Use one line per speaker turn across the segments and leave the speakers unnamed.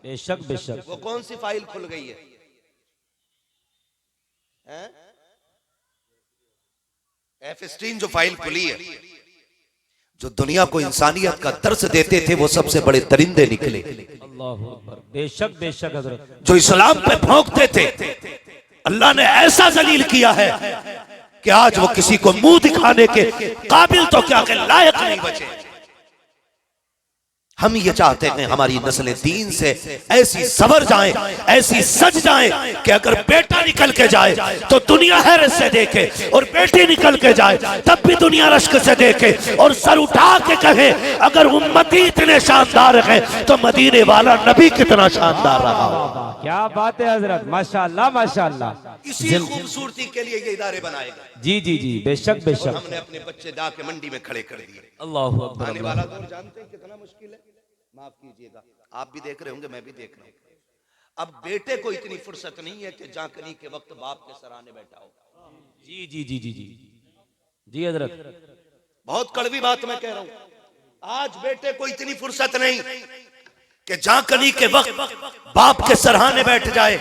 बेशक बेशक।
वो कौन सी फाइल खुल गई है? F-16 जो फाइल खुली है, जो दुनिया को इंसानियत का दर्स देते थे वो सबसे बड़े दरिंदे निकले।
अल्लाहु अकबर। बेशक बेशक हजरत।
जो इस्लाम पे भौंकते थे, अल्लाह ने ऐसा जलील किया है कि आज वो किसी को मुंह दिखाने के काबिल तो क्या के लायक नहीं बचे। हम ये चाहते हैं हमारी नस्लें दीन से ऐसी सवर जाएं, ऐसी सज जाएं कि अगर बेटा निकल के जाए तो दुनिया हैरत से देखे, और बेटी निकल के जाए तब भी दुनिया रश्क से देखे, और सर उठा के कहे अगर उम्मती इतने शानदार हैं तो मदीने वाला नबी कितना शानदार रहा।
क्या बात है हजरत, माशाअल्लाह माशाअल्लाह।
इसी खूबसूरती के लिए ये इदारे बनाए गए।
जी जी जी, बेशक बेशक।
हमने अपने बच्चे दा के मंडी में खड़े कर दिए।
अल्लाहु अकबर।
आने वाला दौर जानते हैं कितना मुश्किल है, माफ कीजिएगा, आप भी देख रहे होंगे, मैं भी देख रहा हूं। अब बेटे को इतनी फुर्सत नहीं है कि जाकनी के वक्त बाप के सराहने बैठा हो।
जी जी जी जी जी जी हजरत।
बहुत कड़वी बात मैं कह रहा हूं। आज बेटे को इतनी फुर्सत नहीं कि जाकनी के वक्त बाप के सराहने बैठ जाए।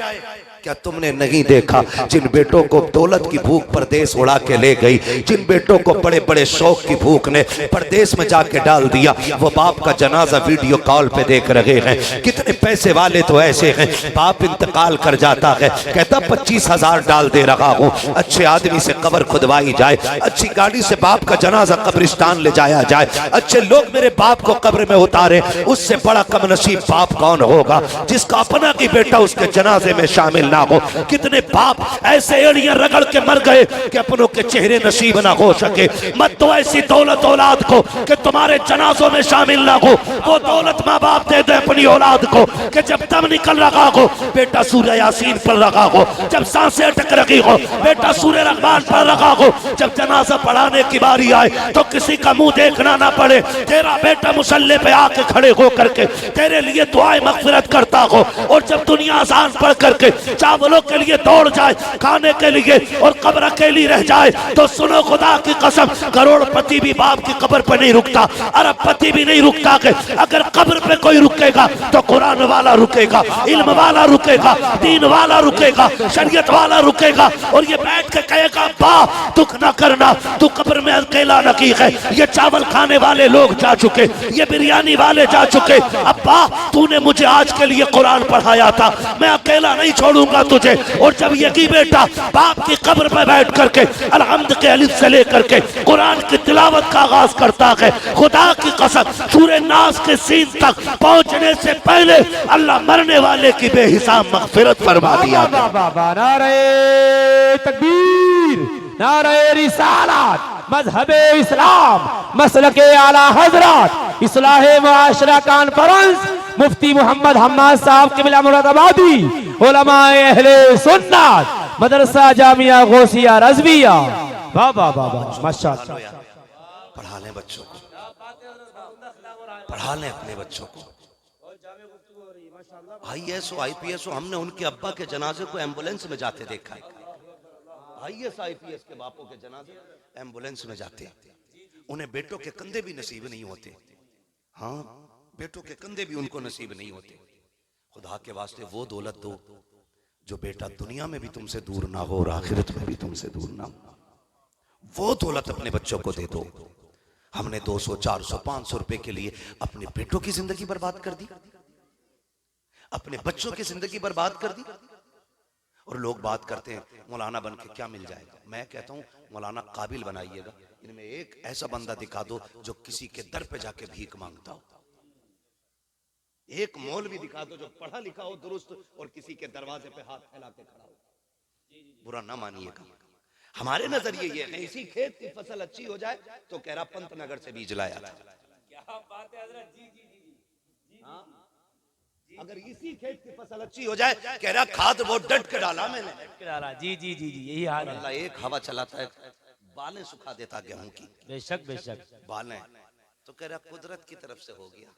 क्या तुमने नहीं देखा जिन बेटों को दौलत की भूख परदेश उड़ा के ले गई, जिन बेटों को बड़े बड़े शौक की भूख ने परदेश में जाके डाल दिया, वो बाप का जनाजा वीडियो कॉल पे देख रहे हैं। कितने पैसे वाले तो ऐसे हैं, बाप इंतकाल कर जाता है, कहता 25,000 डाल दे रहा हूँ, अच्छे आदमी से कब्र खुदवाई जाए, अच्छी गाड़ी से बाप का जनाजा कब्रिस्तान ले जाया जाए, अच्छे लोग मेरे बाप को कब्र में उतारे। उससे बड़ा कमनसीब बाप कौन होगा जिसका अपना की बेटा उसके जनाजे में शामिल ना हो। कितने बाप ऐसे एड़ियां रगड़ के मर गए कि अपनों के चेहरे नसीब ना हो सके। मत तो ऐसी दौलत औलाद को कि तुम्हारे जनाजों में शामिल ना हो। वो दौलत माँ बाप दे दे अपनी औलाद को कि जब दम निकल रहा हो बेटा सूरह यासीन पढ़ रहा हो, जब सांसें अटक रही हो बेटा सूरह रहमान पढ़ रहा हो, जब जनाजा पढ़ाने की बारी आए तो किसी का मुंह देखना ना पड़े, तेरा बेटा मुसल्ले पे आके खड़े हो करके तेरे लिए दुआएं मगफिरत करता हो, और जब दुनिया आसान पढ़ करके चावलों के लिए दौड़ जाए खाने के लिए और कब्र अकेली रह जाए, तो सुनो खुदा की कसम, करोड़पति भी बाप की कब्र पर नहीं रुकता, अरबपति भी नहीं रुकता। अगर कब्र पे कोई रुकेगा तो कुरान वाला रुकेगा, इल्म वाला रुकेगा, दीन वाला रुकेगा, शरीयत वाला रुकेगा, और ये बैठ के कहेगा बा दुख ना करना, तू कब्र में अकेला नहीं है, ये चावल खाने वाले लोग जा चुके, ये बिरयानी वाले जा चुके, अब्बा तूने मुझे आज के लिए कुरान पढ़ाया था, मैं अकेला नहीं छोड़ूंगा तुझे। और जब यही बेटा बाप की कब्र पर बैठ करके अलहम्द के अलिफ से लेकर के कुरान की तिलावत का आगाज करता है, खुदा की कसम सूरह नास के सीन तक पहुंचने से पहले अल्लाह मरने वाले की बेहिसाब मगफिरत फरमा दिया।
नारे तकबीर, नारे रिसालत, मजहबे इस्लाम, मसलके आला हजरत, इस्लाहे मुआशरा कॉन्फ्रेंस, मुफ्ती मोहम्मद हम्माद साहब किबला मुरादाबादी, उलमाए अहले सुन्नत, मदरसा जामिया गौसिया रज़विया। वाह वाह वाह वाह, माशाअल्लाह।
पढ़ा लें बच्चों को, पढ़ा लें अपने बच्चों को। IAS हो IPS हो, हमने उनके अब्बा के जनाजे को एम्बुलेंस में जाते देखा है। IAS IPS के बापों के जनाजे एम्बुलेंस में जाते, उन्हें बेटों के कंधे भी नसीब नहीं होते। हाँ, बेटों के कंधे भी उनको नसीब नहीं होते। खुदा के वास्ते वो दौलत दो जो बेटा दुनिया में भी तुमसे दूर ना हो और आखिरत में भी तुमसे दूर ना हो। वो दौलत अपने बच्चों को दे दो। हमने 200, 400, 500 रुपए के लिए अपने बेटों की जिंदगी बर्बाद कर दी, अपने बच्चों की जिंदगी बर्बाद कर दी। और लोग बात करते हैं मौलाना बन के क्या मिल जाएगा। मैं कहता हूं मौलाना काबिल बनाइएगा, इनमें एक ऐसा बंदा दिखा दो जो किसी के दर पे जाके भीख मांगता हो, एक मौलवी दिखा दो जो पढ़ा लिखा हो दुरुस्त और किसी के दरवाजे पे हाथ फैला के खड़ा हो। बुरा ना मानिएगा, हमारे नजरिए ये है इसी खेत की फसल अच्छी हो जाए तो कह रहा पंतनगर से बीज लाया था। क्या बात है हजरत, जी जी जी। हाँ, अगर इसी खेत की फसल अच्छी हो जाए कह रहा खाद वो डट के डाला मैंने, डाला। जी जी जी जी, यही हाल है। अल्लाह एक हवा चलाता है बालें सुखा देता गेहूं की।
बेशक बेशक,
बालें तो कह रहा कुदरत की तरफ से हो गया।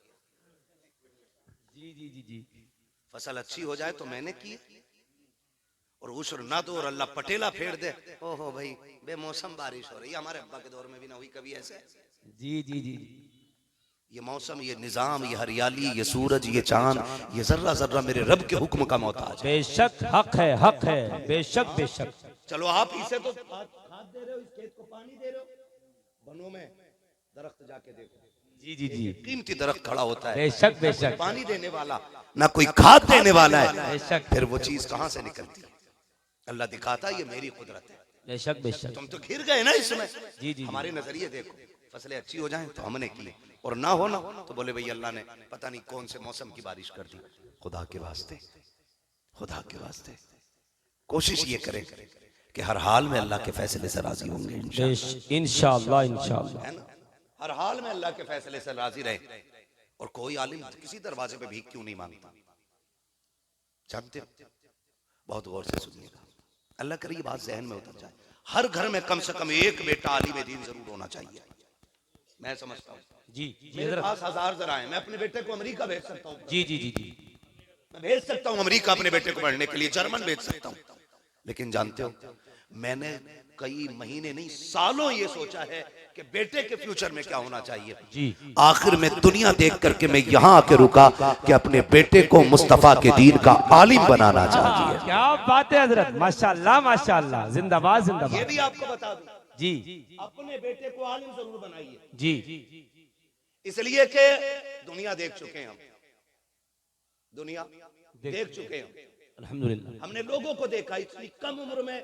जी जी जी जी,
फसल अच्छी हो जाए तो मैंने की, और उश्र ना दो और अल्लाह पटेला फेर दे, ओहो भाई बेमौसम बारिश हो रही है। हमारे अब्बा के दौर में भी ना हुई कभी ऐसे।
जी जी जी,
ये मौसम, ये निजाम, ये हरियाली, ये सूरज, ये चांद, ये जर्रा जर्रा मेरे रब के हुक्म का मोहताज है।
बेशक हक है, हक है, बेशक बेशक।
चलो आप इसे तो खाद दे रहे हो, इस खेत को पानी दे रहे हो, बनों में दरख्त जाके देखो,
जी जी जी,
कीमती दरख्त खड़ा होता है,
बेशक बेशक।
पानी देने वाला ना कोई खाद देने वाला है,
बेशक।
फिर वो चीज कहां से निकलती है? अल्लाह दिखाता है ये मेरी कुदरत है।
बेशक बेशक।
तुम तो घिर गए ना इसमें।
जी जी,
हमारे नजरिए देखो, फसलें अच्छी हो जाएं तो हमने की, और ना हो ना तो बोले भाई अल्लाह ने पता नहीं कौन से मौसम की बारिश कर दी। खुदा के वास्ते, खुदा के वास्ते कोशिश ये करें कि हर हाल में अल्लाह के फैसले से राजी होंगे
इंशाअल्लाह, इंशाअल्लाह।
है ना? हर हाल में अल्लाह के फैसले से राजी रहे। और कोई आलिम किसी दरवाजे पे भीख क्यों नहीं मांगता? जानते हो? बहुत गौर से सुनिएगा, अल्लाह करे ये बात जहन में उतर जाए। हर घर में कम से कम एक बेटा आलिम दीन जरूर होना चाहिए। मैं समझता हूँ
जी
मेरे पास 1000 जरा है, मैं अपने बेटे को अमेरिका भेज सकता हूँ।
जी जी जी जी,
मैं भेज सकता हूँ अमेरिका अपने बेटे को पढ़ने के लिए, जर्मन भेज सकता हूँ। लेकिन जानते हो, मैंने कई महीने नहीं सालों ये सोचा है कि बेटे के फ्यूचर में क्या होना चाहिए
जी।
आखिर में दुनिया देख करके मैं यहाँ आके रुका कि अपने बेटे को मुस्तफा के दीन का आलिम बनाना चाहिए।
क्या बात है हजरत, माशाअल्लाह माशाअल्लाह, जिंदाबाद
ये
जिंदाबाद।
भी आपको बता दूं,
जी
अपने बेटे को आलिम जरूर बनाइए,
जी,
इसलिए कि दुनिया देख चुके हैं हम, दुनिया देख चुके हैं।
अल्हम्दुलिल्लाह।
हमने लोगों को देखा, इतनी कम उम्र में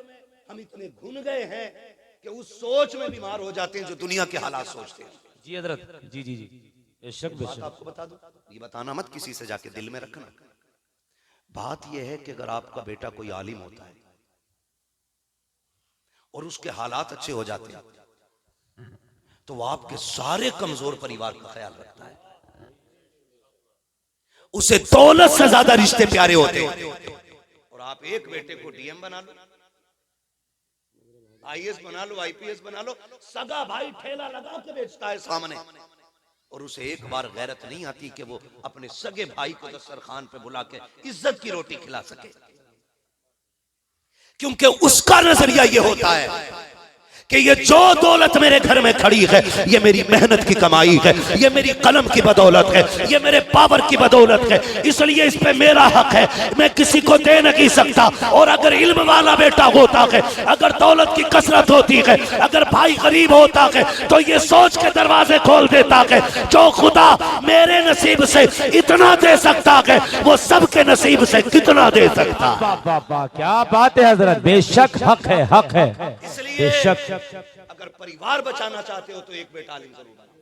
हम इतने घुन गए हैं कि उस सोच में बीमार हो जाते हैं जो दुनिया के हालात सोचते हैं।
जी हजरत, जी जी जी, बेशक
बात
बेशक।
आपको बता दूं, ये बताना मत किसी से, जाके दिल में रखना। बात यह है कि अगर आपका बेटा कोई आलिम होता है और उसके हालात अच्छे हो जाते हैं तो वो आपके सारे कमजोर परिवार का ख्याल रखता है, उसे दौलत से ज्यादा रिश्ते प्यारे होते हैं। और आप एक बेटे को डीएम बना लो, आईएएस बना लो, आईपीएस बना लो, सगा भाई ठेला लगा के बेचता है सामने, और उसे एक बार गैरत नहीं आती कि वो अपने सगे भाई को दस्तरखान पे बुला के इज्जत की रोटी खिला सके, क्योंकि उसका नजरिया ये होता है कि ये जो दौलत मेरे घर में खड़ी है ये मेरी मेहनत की कमाई है, ये मेरी कलम की बदौलत है, ये मेरे पावर की बदौलत है, इसलिए इस पे मेरा हक है, मैं किसी को दे नहीं सकता। और अगर इल्म वाला बेटा होता है, अगर दौलत की कसरत होती है, अगर भाई गरीब होता है, तो ये सोच के दरवाजे खोल देता है जो खुदा मेरे नसीब से इतना दे सकता है वो सबके नसीब से कितना दे सकता है।
वाह वाह, क्या बात है हजरत, बेशक हक है, हक है, बेशक।
अगर परिवार बचाना चाहते हो तो एक बेटा आलिम जरूर बनाओ,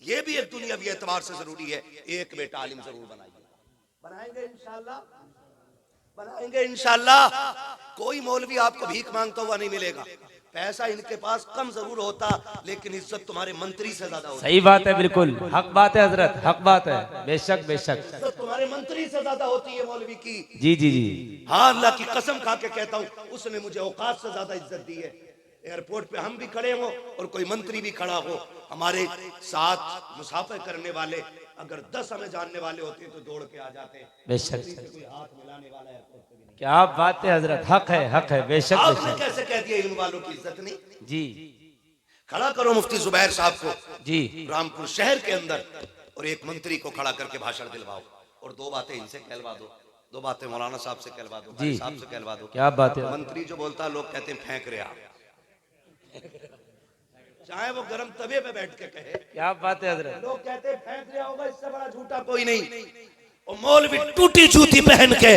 ये भी एक दुनियावी एतबार से जरूरी है। एक बेटा आलिम जरूर बनाइए, बनाएंगे इंशाल्लाह, बनाएंगे इंशाल्लाह। कोई मौलवी आपको भीख मांगता हुआ नहीं मिलेगा, पैसा इनके पास कम जरूर होता लेकिन इज्जत तुम्हारे मंत्री से ज्यादा होती।
सही बात है, बिल्कुल हक बात है हजरत, हक बात है, बेशक बेशक।
इज्जत तुम्हारे मंत्री से ज्यादा होती है मौलवी की।
जी जी जी,
हाँ, अल्लाह की कसम खा के कहता हूँ, उसने मुझे औकात से ज्यादा इज्जत दी है। एयरपोर्ट पे हम भी खड़े हो और कोई मंत्री भी खड़ा हो, हमारे साथ मुसाफिर करने वाले अगर 10 हमें जानने वाले होते तो दौड़ के आ जाते हैं,
बेशक।
कोई हाथ मिलाने वाला एयरपोर्ट पे भी नहीं।
क्या बात है हजरत, हक है, हक है, बेशक
आपने
बेशक।
कैसे कह दिया इल्म वालों की इज्जत नहीं?
जी
खड़ा करो मुफ्ती जुबैर साहब को
जी,
रामपुर शहर के अंदर, और एक मंत्री को खड़ा करके भाषण दिलवाओ, और 2 बातें इनसे कहलवा दो, 2 बातें मौलाना साहब से कहलवा दो,
जी।
साहब से कहलवा दो।
क्या बात है,
मंत्री जो बोलता है लोग कहते हैं फेंक रहे आप, चाहे वो गरम तवे पे बैठ के कहे,
क्या बात है हजरत।
लोग कहते हैं फेंक रहा होगा, इससे बड़ा झूठा कोई नहीं। और मौलवी टूटी जूती पहन के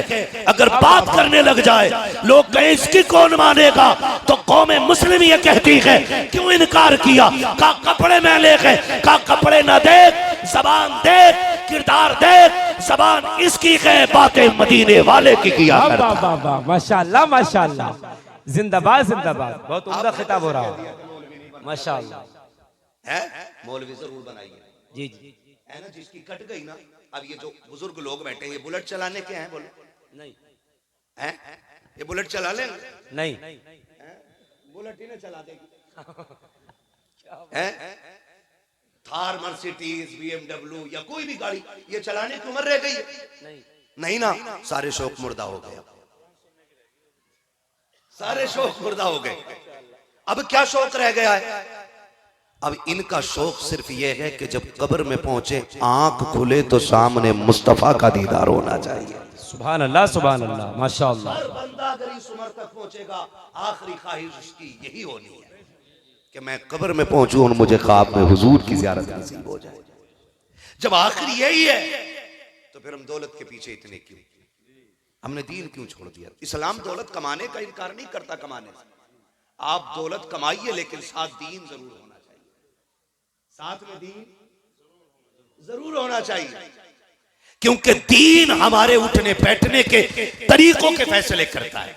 अगर बात करने लग जाए, लोग कहे इसकी कौन मानेगा, तो कौम मुस्लिम ये कहती है क्यों इनकार किया, का कपड़े मैले गए, का कपड़े न देख, जबान देख, किरदार देख, जबान इसकी है, बातें मदीने वाले की किया करता।
वाह वाह वाह, माशाअल्लाह माशाअल्लाह, जिंदाबाद जिंदाबाद, बहुत उम्दा खिताब हो रहा है, माशाअल्लाह।
है मौलवी जरूर बनाइए,
जी जी,
है ना, जिसकी कट गई ना। अब ये जो बुजुर्ग लोग बैठे हैं, ये बुलेट चलाने के हैं, बोलो
नहीं
हैं, ये बुलेट चला लेंगे?
नहीं,
बुलेट ही ना चला देगी हैं? थार, मर्सिडीज, बीएमडब्ल्यू या कोई भी गाड़ी ये चलाने की उम्र रह गई है? नहीं ना, सारे शौक मुर्दा हो गए, सारे शौक मुर्दा हो गए। अब क्या शौक रह गया है? अब इनका शौक सिर्फ ये है कि जब कब्र में पहुंचे आंख खुले तो सामने मुस्तफा का दीदार होना चाहिए।
सुभान अल्लाह माशाअल्लाह।
हर बंदा अगर इस उम्र तक पहुंचेगा आखिरी ख्वाहिश उसकी यही होनी है कि मैं कब्र में पहुंचूं और मुझे ख्वाब में हुजूर की ज़ियारत नसीब हो जाए। जब आखिरी यही है तो फिर हम दौलत के पीछे इतने क्यों, हमने दीन क्यों छोड़ दिया? इस्लाम दौलत कमाने का इनकार नहीं करता, कमाने से आप दौलत कमाइए लेकिन साथ दीन जरूर होना चाहिए, साथ में दीन जरूर होना चाहिए, क्योंकि दीन हमारे उठने बैठने के तरीकों के फैसले करता है।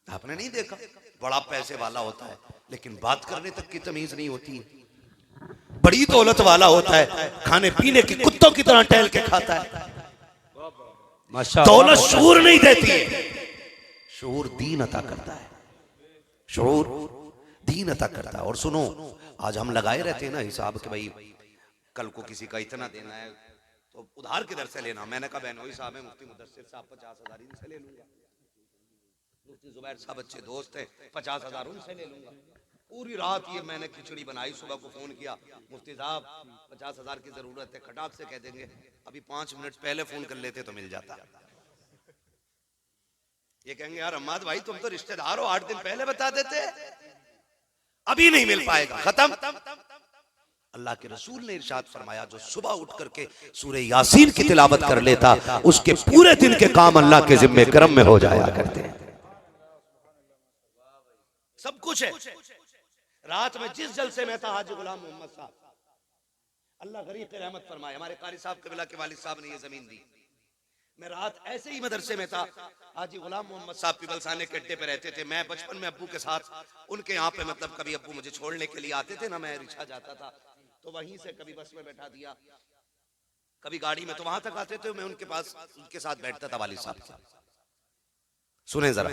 आपने नहीं देखा बड़ा पैसे वाला होता है लेकिन बात करने तक की तमीज नहीं होती है, बड़ी दौलत वाला होता है खाने पीने की कुत्तों की तरह टहल के खाता है। दौलत शऊर नहीं देती है, शऊर दीन अता करता है, शऊर दीन अता करता है। और सुनो, आज हम लगाए रहते हैं ना हिसाब कि भाई कल को किसी का इतना देना है तो उधार किधर से लेना। मैंने कहा बहनोई साहब है, मुफ्ती मुदस्सिर साहब 50,000 इनसे ले लूंगा, मुफ्ती जुबैर साहब अच्छे दोस्त हैं 50,000 उनसे ले लूंगा। पूरी रात ये मैंने खिचड़ी बनाई, सुबह को फोन किया मुफ्ती साहब 50,000 की जरूरत है, खटाक से कह देंगे अभी 5 मिनट पहले फोन कर लेते तो मिल जाता। ये कहेंगे यार अम्माद भाई तुम तो रिश्तेदार हो, 8 दिन पहले बता देते, अभी नहीं मिल पाएगा, खत्म। अल्लाह के रसूल ने इरशाद फरमाया जो सुबह उठ करके सूरह यासीन की तिलावत कर लेता उसके पूरे दिन के काम अल्लाह के जिम्मे करम में हो जाया करते हैं। सब कुछ है। रात में जिस जलसे में था हाजी गुलाम मोहम्मद साहब, अल्लाह गरीब के रहमत फरमाए, हमारे कारी साहब कबिला के वालिद साहब ने ये जमीन दी। मैं रात ऐसे ही मदरसे में था, हाजी गुलाम मोहम्मद साहब पिबलसाने के अड्डे पे रहते थे। मैं बचपन में अब्बू के साथ उनके यहाँ पे मतलब कभी अब्बू मुझे छोड़ने के लिए आते थे ना, मैं रिक्शा जाता था तो वहीं से कभी बस में बैठा दिया, कभी गाड़ी में, तो वहां तक आते थे मैं उनके पास उनके साथ बैठता था वालिद साहब के। सुने जरा,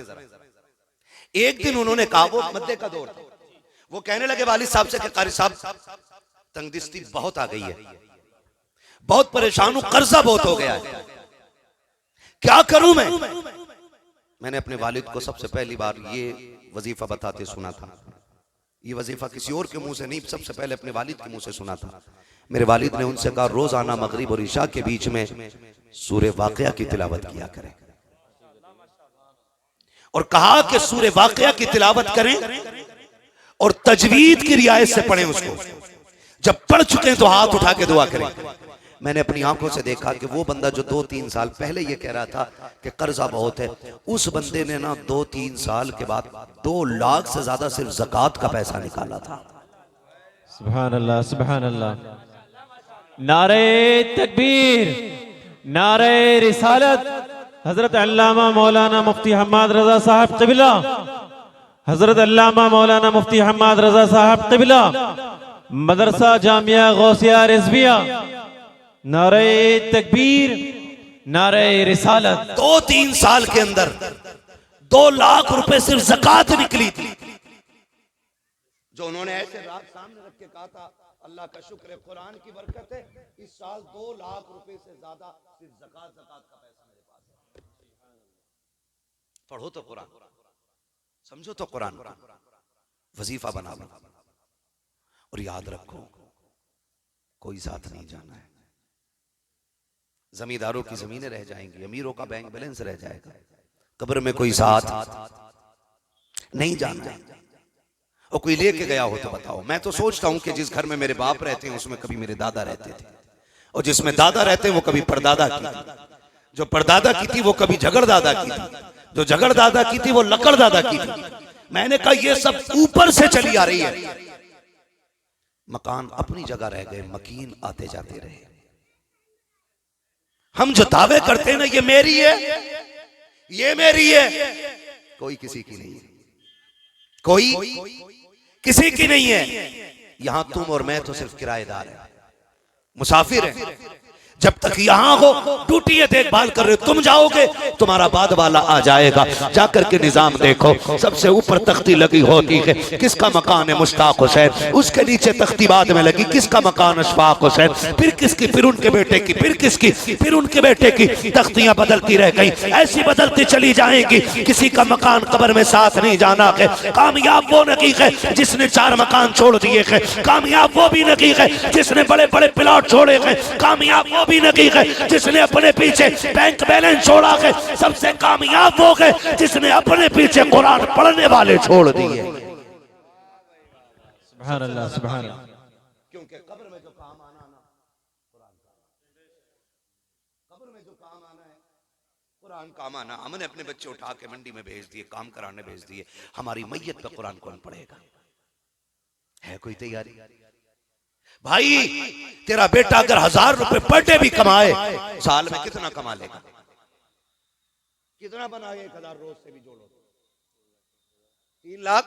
एक दिन उन्होंने कहा, वो मद्दे का दौर था, वो कहने लगे वालिद साहब से कि कारी साहब तंगदिस्ती बहुत आ गई है, बहुत परेशान हूं, कर्जा बहुत हो गया है, क्या करूं मैं? मैंने अपने वालिद को सबसे पहली बार ये वजीफा बताते सुना था। ये वजीफा किसी और के मुंह से नहीं, सबसे पहले अपने वालिद के मुंह से सुना था। मेरे वालिद ने उनसे कहा रोजाना मगरिब और इशा के बीच में सूरह वाक़िया की तिलावत किया करें, और कहा कि सूरह वाक़िया की तिलावत करें और तजवीद की रियायत से पढ़ें उसको। जब पढ़ चुके हैं तो हाथ उठा के दुआ करें। मैंने अपनी आंखों से देखा कि वो बंदा जो 2-3 साल पहले ये कह रहा था कि कर्जा बहुत है, उस बंदे ने ना 2-3 साल के बाद 2 लाख से ज्यादा सिर्फ ज़कात का पैसा निकाला था।
सुभान अल्लाह, सुभान अल्लाह। नारे तकबीर, नारे रिसालत। हजरत अल्लामा मौलाना मुफ्ती हम्माद रजा साहब क़िबला, हजरत अल्लामा मौलाना मुफ्ती हम्माद रजा साहब क़िबला, मदरसा जामिया गौसिया रिजविया। नारे तकबीर, नारे रिसालत।
2-3 साल के अंदर 2 लाख रुपए सिर्फ ज़कात निकली थी, जो उन्होंने ऐसे रात सामने रख के कहा था अल्लाह का शुक्र है कुरान की बरकत है, इस साल 2 लाख रुपए से ज्यादा सिर्फ ज़कात का पैसा मेरे पास है। पढ़ो तो कुरान, समझो तो कुरान, वजीफा बना लो और याद रखो कोई साथ नहीं जाना है। जमींदारों की जमीनें रह जाएंगी, अमीरों का बैंक बैलेंस रह जाएगा, कब्र में कोई साथ नहीं जाना है। और कोई लेके गया हो तो बताओ। मैं तो सोचता हूं कि जिस घर में मेरे बाप रहते हैं उसमें कभी मेरे दादा रहते थे, और जिसमें दादा रहते हैं वो कभी परदादा की थी, जो परदादा की थी वो कभी झगड़दादा की थी, जो झगड़दादा की थी वो लकड़दादा की थी। मैंने कहा ये सब ऊपर से चली आ रही है। मकान अपनी जगह रह गए, मकीन आते जाते रहे। हम जो दावे करते हैं ना ये मेरी है, ये मेरी है, कोई किसी की नहीं है, कोई किसी की नहीं है। यहां तुम और मैं तो सिर्फ किराएदार हैं, मुसाफिर हैं। जब तक यहाँ हो ड्यूटी है देखभाल कर रहे हो, तुम जाओगे तुम्हारा बाद वाला आ जाएगा। जाकर के निजाम देखो, सबसे ऊपर तख्ती लगी होती है, किसका मकान है मुश्ताक हुसैन, उसके नीचे तख्ती बाद में लगी, किसका मकान अशफाक हुसैन, फिर किसकी, फिर उनके बेटे की, फिर किसकी, फिर उनके बेटे की। तख्तियां बदलती रह गई, ऐसी बदलती चली जाएंगी। किसी का मकान कब्र में साथ नहीं जाना है। कामयाब वो नकी है जिसने 4 मकान छोड़ दिए हैं, कामयाब वो भी नकी है जिसने बड़े बड़े प्लॉट छोड़े हैं, कामयाब वो भी नकी है जिसने अपने पीछे बैंक बैलेंस छोड़ा है, सबसे कामयाब वो है जिसने अपने पीछे कुरान पढ़ने वाले छोड़ दिए।
सुभान अल्लाह, सुभान अल्लाह।
क्योंकि कब्र में जो काम आना ना कुरान का, कब्र में जो काम आना है कुरान काम आना। हमने अपने बच्चे उठा के मंडी में भेज दिए, काम कराने भेज दिए, हमारी मैयत पे कुरान कौन पढ़ेगा? है कोई तैयारी? भाई तेरा बेटा अगर 1000 रुपए पर डे भी कमाए, साल में कितना कमा लेगा? कितना बनाए? 1000 रोज से भी जोड़ो 3 लाख,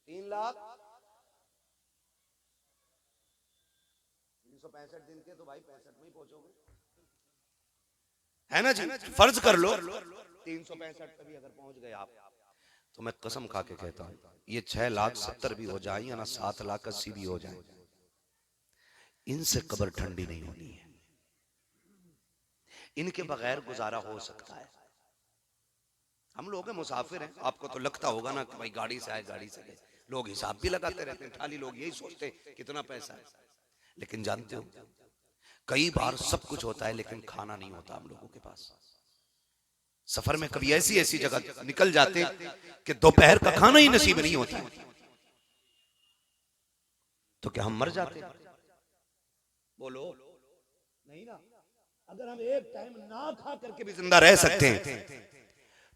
3 लाख 365 दिन के तो भाई 65 में ही पहुंचोगे, है ना जी? फर्ज कर लो 365 पे भी अगर पहुंच गए आप, तो मैं कसम खा के कहता हूं ये 6,70,000 भी हो जाए या ना 7,80,000 भी हो जाए, इनसे कब्र ठंडी नहीं होनी है। इनके बगैर गुजारा हो सकता है। हम लोग मुसाफिर हैं, आपको तो लगता होगा ना कि भाई गाड़ी से आए गाड़ी से गए, लोग हिसाब भी लगाते रहते हैं, ठाली लोग यही सोचते हैं कितना पैसा है। लेकिन जानते हो कई बार सब कुछ होता है लेकिन खाना नहीं होता हम लोगों के पास। सफर में कभी ऐसी ऐसी जगह निकल जाते कि दोपहर का खाना ही नसीब नहीं होता, तो क्या हम मर जाते? बोलो नहीं ना। अगर हम एक टाइम ना खा करके भी जिंदा रह सकते हैं,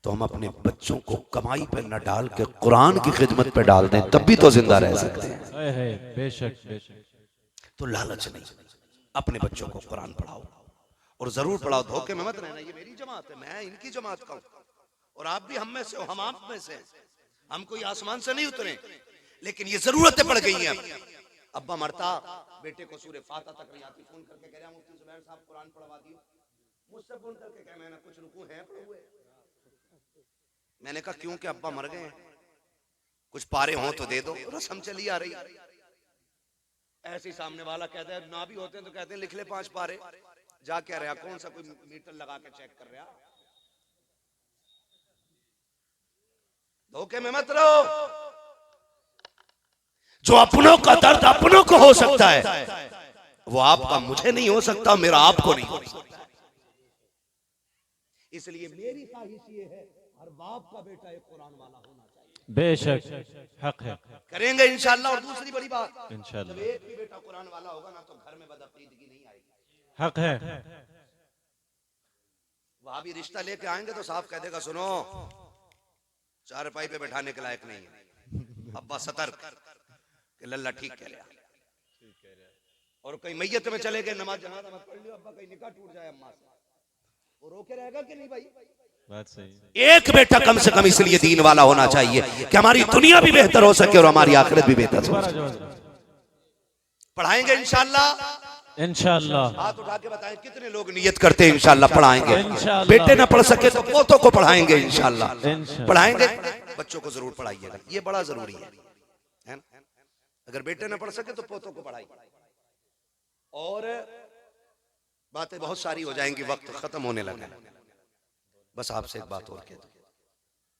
तो हम अपने बच्चों को कमाई पे न डाल के कुरान की खिदमत पे डाल दें, तब भी तो जिंदा रह सकते हैं।
बेशक बेशक।
तो लालच नहीं, अपने बच्चों को कुरान पढ़ाओ और जरूर पढ़ाओ। धोखे में मत रहना, ये मेरी जमात है, मैं इनकी जमात का हूं और आप भी हम में से हो, हम आप में से। हम कोई आसमान से नहीं उतरे, लेकिन ये जरूरतें पड़ गई हैं। अब्बा मरता, बेटे को सूरह फातिहा तक नहीं आती, फोन करके कह रहा मुफ्ती जुबैर साहब कुरान पढ़वा दियो। मुझसे फोन करके कह, मैंने कुछ रुकू हैं पढ़े हुए। मैंने कहा क्यों? कि अब्बा मर गए हैं, कुछ पारे हों तो दे दो। रस्म चली आ रही, ऐसे ही सामने वाला कहता है ना भी होते हैं तो कहते हैं लिख ले 5 पारे। जा क्या रहा, कौन सा कोई मीटर लगा के चेक कर रहा? धोखे में मत रहो। जो अपनों का दर्द अपनों को हो सकता है, वो आपका मुझे नहीं हो सकता, मेरा आपको नहीं हो सकता। इसलिए मेरी ख्वाहिश ये है हर बाप का बेटा एक कुरान वाला होना चाहिए।
बेशक हक है,
करेंगे इंशाल्लाह। और दूसरी बड़ी बात,
इंशाल्लाह
जब एक भी बेटा कुरान वाला होगा ना, तो घर में बदअकीदगी नहीं आएगी।
हक है।
वहां भी रिश्ता लेके आएंगे तो साफ कह देगा सुनो चारपाई पे बैठाने के लायक नहीं है, अब्बा सतर्क कि लल्ला ठीक कह रहा। और कहीं मैयत में चले गए, नमाज जनाजा मत पढ़ लियो, अब्बा कहीं निकाह टूट जाए अम्मा से, वो रोके रहेगा कि नहीं भाई?
बात सही।
एक बेटा कम से कम इसलिए दीन वाला होना चाहिए कि हमारी दुनिया भी बेहतर हो सके और हमारी आखिरत भी बेहतर हो सके। पढ़ाएंगे इंशाल्लाह।
इंशाल्लाह।
हाथ उठा के बताएं कितने लोग नियत करते हैं इंशाल्लाह पढ़ाएंगे। बेटे ना पढ़ सके तो पोतों को पढ़ाएंगे इंशाल्लाह। पढ़ाएंगे, बच्चों को जरूर पढ़ाइएगा, ये बड़ा जरूरी है ना? अगर बेटे ना पढ़ सके तो पोतों को पढ़ाइए। और बातें बहुत सारी हो जाएंगी, वक्त खत्म होने लगा। बस आपसे एक बात और कह दूं,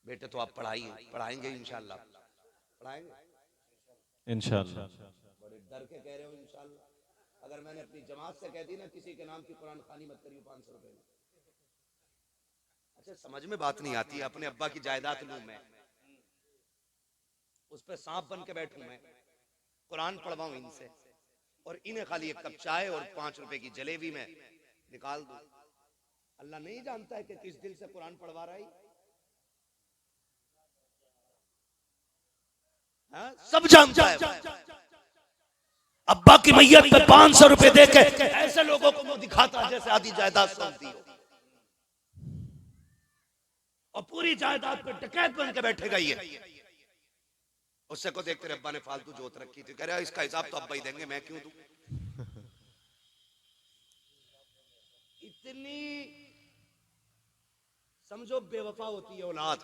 बेटे तो आप पढ़ाएंगे इंशाल्लाह, पढ़ाएंगे
इंशाल्लाह।
बड़े डर के कह रहे हो इंशाल्लाह। अगर मैंने अपनी जमात से कह दी ना किसी के नाम की कुरान खानी मत करियो 500 रुपए में, अच्छा समझ में बात नहीं आती है। अपने अब्बा की जायदाद लूं मैं, उस पर सांप बन के बैठूं मैं, कुरान पढ़वाऊं इनसे, और इन्हें खाली एक कप चाय और 5 रुपए की जलेबी में निकाल दूं। अल्लाह नहीं जानता है कि किस दिल से कुरान पढ़वा रहा है? सब जानता है। अब्बा की मैयत पे 500 रुपए देके ऐसे लोगों को वो दिखाता है जैसे आधी जायदाद सौंपती हो, और पूरी जायदाद पे डकैत बन के बैठेगा ये, उससे को देख तेरे अब्बा ने फालतू जोत रखी थी, कह रहा इसका हिसाब तो अब्बा ही देंगे, मैं क्यों दूं। इतनी समझो बेवफा होती है औलाद।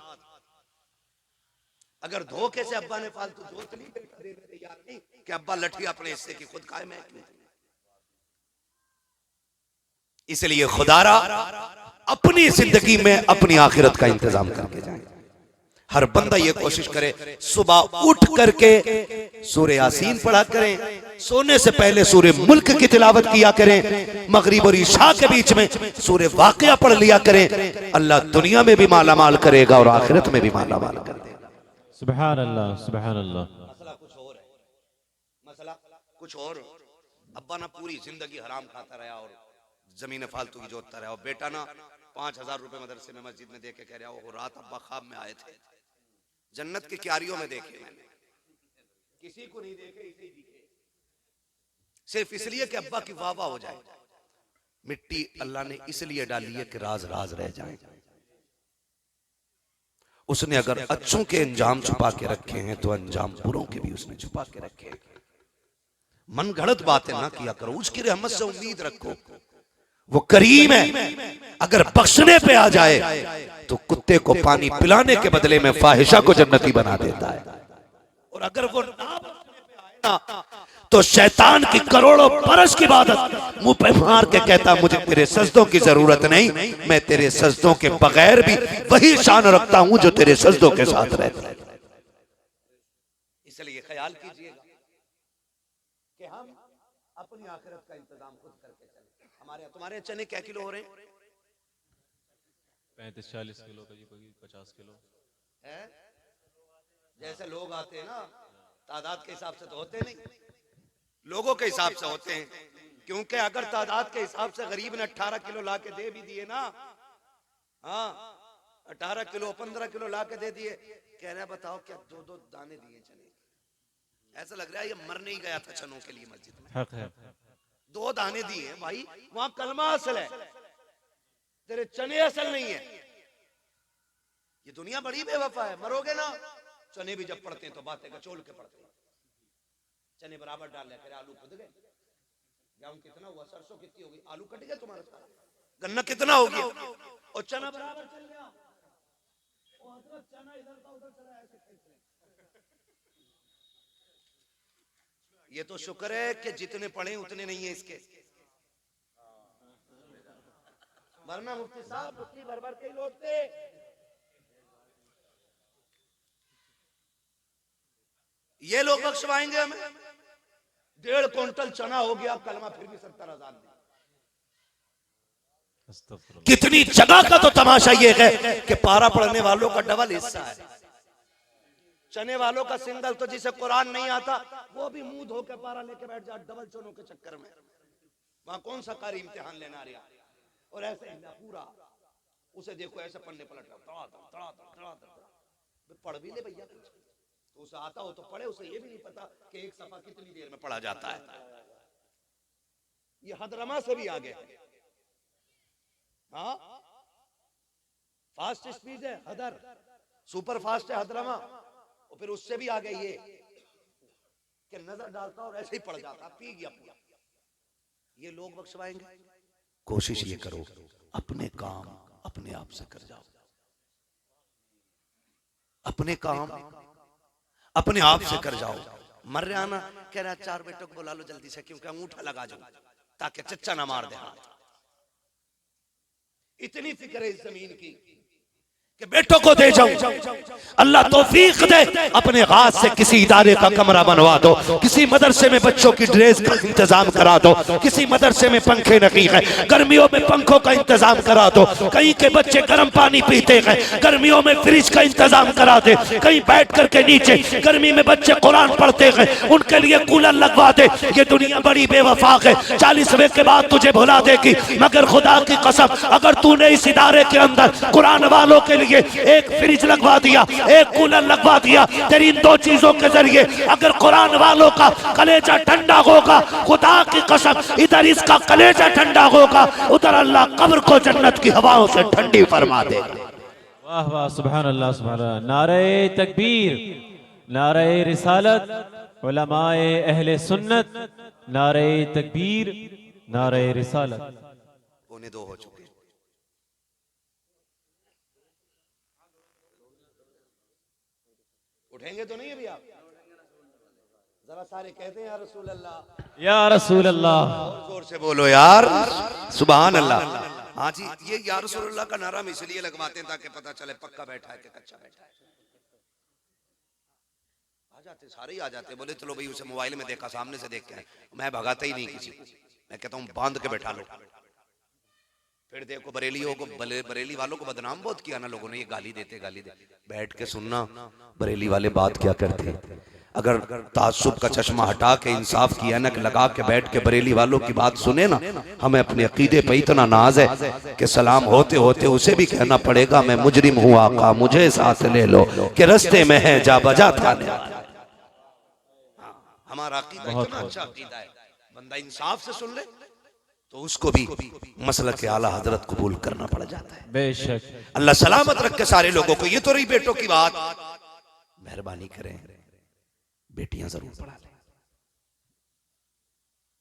अगर धोखे से अब्बा ने फालतू जोत ली, बेटा देने तैयार नहीं कि अब्बा लठी अपने हिस्से की खुद खाए, मैं क्यों। इसलिए खुदारा अपनी जिंदगी में अपनी आखिरत का इंतजाम करके जाए। हर बंदा ये कोशिश करे सुबह उठ करके सूरह यासीन पढ़ा करें, सोने से पहले सूरह मुल्क की तिलावत किया करें, मगरिब और इशा के बीच में सूरह वाक़िया पढ़ लिया करें। अल्लाह दुनिया में भी मालामाल करेगा और आखिरत में भी मालामाल करेगा।
सुभान अल्लाह, सुभान अल्लाह।
मसला कुछ और है, मसला कुछ और। अब्बा ना पूरी जिंदगी हराम खाता रहा और जमीन फालतू की जोतता रहा, और बेटा ना 5,000 रुपए मदरसे में मस्जिद में दे के कह रहा वो रात अब्बा ख्वाब में आए थे, जन्नत की क्यारियों में देखे मैंने, किसी को नहीं देखे, इसे ही दिखे, सिर्फ इसलिए कि अब्बा की वाह वाह हो जाए। मिट्टी अल्लाह ने इसलिए डाली है कि राज राज रह जाए। उसने अगर अच्छों के अंजाम छुपा के रखे हैं तो अंजाम बुरों के भी उसने छुपा के रखे हैं। मन गढ़ंत बातें ना किया करो, उसकी रहमत से उम्मीद रखो, वो करीम है। अगर बख्शने पे आ जाए तो कुत्ते को पानी पिलाने के बदले में फाहिशा को जन्नती बना देता है, और अगर वो ना बख्शने पे आए ना तो शैतान की करोड़ों बरस की इबादत मुंह पे मार के कहता मुझे तेरे सजदों की जरूरत नहीं, मैं तेरे सजदों के बगैर भी वही शान रखता हूं जो तेरे सजदों के साथ रहता है। इसलिए ख्याल कीजिएगा कि हम अपनी आखिरत का इंतजाम खुद करके चलें। हमारे तुम्हारे चने क्या किलो हो रहे हैं?
35-40 किलो का, 50 किलो
है। जैसे लोग आते हैं ना तादाद के हिसाब से तो होते नहीं, लोगों के हिसाब से होते हैं। क्योंकि अगर तादाद के हिसाब से गरीब ने 18 किलो ला के दे भी दिए ना, हाँ 18 किलो 15 किलो ला के दे दिए, कह रहा बताओ क्या 2-2 दाने दिए चने, ऐसा लग रहा है ये मरने ही गया था चनों के लिए मस्जिद में।
हक है।
2 दाने दिए भाई, वहां कलमा असल है, तेरे चने असल नहीं है। ये दुनिया बड़ी बेवफा है, मरोगे ना। चने भी जब पड़ते हैं तो बातें का चोल के पड़ते हैं। चने बराबर डाल लिया, आलू खुद गए, गेहूं कितना हुआ, सरसों कितनी होगी, आलू कट गया तुम्हारा सारा, गन्ना कितना हो गया, और चना बराबर चल गया। ओ हजरत चना इधर का उधर चला, ऐसे कैसे? ये तो शुक्र है कि जितने पढ़े उतने नहीं है इसके, वरना मुफ्ती साहब मुफ्ती भर भर के लौटते। ये लोग बख्शवाएंगे हमें। 1.5 क्विंटल चना हो गया, कलमा फिर भी 70,000 में। कितनी जगह का तो तमाशा ये है कि पारा पढ़ने वालों का डबल हिस्सा है, चने वालों का सिंगल। तो जिसे कुरान नहीं आता वो भी मुंह धो के पारा लेके बैठ जा डबल चनों के चक्कर में। वहां कौन सा कारी इम्तिहान लेना रहा, और ऐसे पूरा उसे देखो ऐसे पन्ने पलट रहा, पढ़ भी ले भैया, तो उसे आता हो तो पढ़े, उसे ये भी नहीं पता कि एक सफा कितनी देर में पढ़ा जाता है। ये हदरमा से भी आगे, हाँ फास्ट स्पीड है हदर, सुपर फास्ट है हदरमा, और फिर उससे भी आगे ये कि नजर डालता और ऐसे ही पड़ जाता, पी गया पूरा। ये लोग बख्शवाएंगे। कोशिश ये करो अपने काम अपने आप से कर जाओ, अपने काम अपने आप से कर जाओ। मर रहा ना, कह रहा 4 बेटों को बुला लो जल्दी से, क्योंकि अंगूठा लगा जाओ ताकि चच्चा ना मार दे। इतनी फिक्र है इस जमीन की कि बेटों को दे जाऊं। अल्लाह तौफीक दे, अपने हाथ से किसी इदारे का कमरा बनवा दो, किसी मदरसे में बच्चों की ड्रेस का इंतजाम करा दो, किसी मदरसे में पंखे नहीं है, गर्मियों में पंखों का इंतजाम करा दो, कहीं के बच्चे गर्म पानी पीते हैं, गर्मियों में फ्रिज का इंतजाम करा दे, कहीं बैठ करके नीचे गर्मी में बच्चे कुरान पढ़ते हैं उनके लिए कूलर लगवा दे। ये दुनिया बड़ी बेवफा है, 40वें के बाद तुझे भुला देगी, मगर खुदा की कसम अगर तूने इस इदारे के अंदर कुरान वालों के एक फ्रिज लगवा दिया, एक कूलर लगवा दिया, तेरी इन 2 चीजों के जरिए अगर कुरान वालों का कलेजा ठंडा होगा, खुदा की कसम इधर इसका कलेजा ठंडा होगा, उधर अल्लाह कब्र को जन्नत की हवाओं से ठंडी फरमा देगा।
वाह वाह, सुभान अल्लाह, सुभान अल्लाह। नारे तकबीर, नारे रिसालत, उलमाए अहले सुन्नत, नारे तकबीर, नारे रिसालत।
1:45 हो चुके। उठेंगे तो नहीं अभी आप? जरा सारे कहते हैं या रसूल अल्लाह,
या रसूल अल्लाह।
जोर से बोलो यार सुभान अल्लाह। हाँ जी, ये या रसूल अल्लाह का नारा हम इसलिए लगवाते हैं ताकि पता चले पक्का बैठा है कि कच्चा बैठा है। आ जाते सारे ही आ जाते, बोले चलो भाई उसे मोबाइल में देखा, सामने से देख के आए। मैं भगाता ही नहीं किसी को, मैं कहता हूँ बांध के बैठा लो। फिर देखो बरेलियों को, बरेली वालों को बदनाम बहुत किया ना लोगों ने, ये गाली देते बैठ के सुनना बरेली वाले बात क्या करते। अगर तासुब का चश्मा हटा के इंसाफ की ऐनक लगा के बैठ के बरेली वालों की बात सुने ना, हमें अपने अकीदे पे इतना नाज है कि सलाम होते होते उसे भी कहना पड़ेगा मैं मुजरिम हूँ आका मुझे साथ ले लो कि रस्ते में है जा बजा थाने। हमारा अकीदा इतना अच्छा अकीदा है, बंदा इंसाफ से सुन ले तो उसको भी मसलक आला हजरत कबूल करना पड़ जाता है।
बेशक
अल्लाह सलामत रखे सारे लोगों को। ये तो रही बेटों की बात, मेहरबानी करें बेटियां जरूर पढ़ा लें,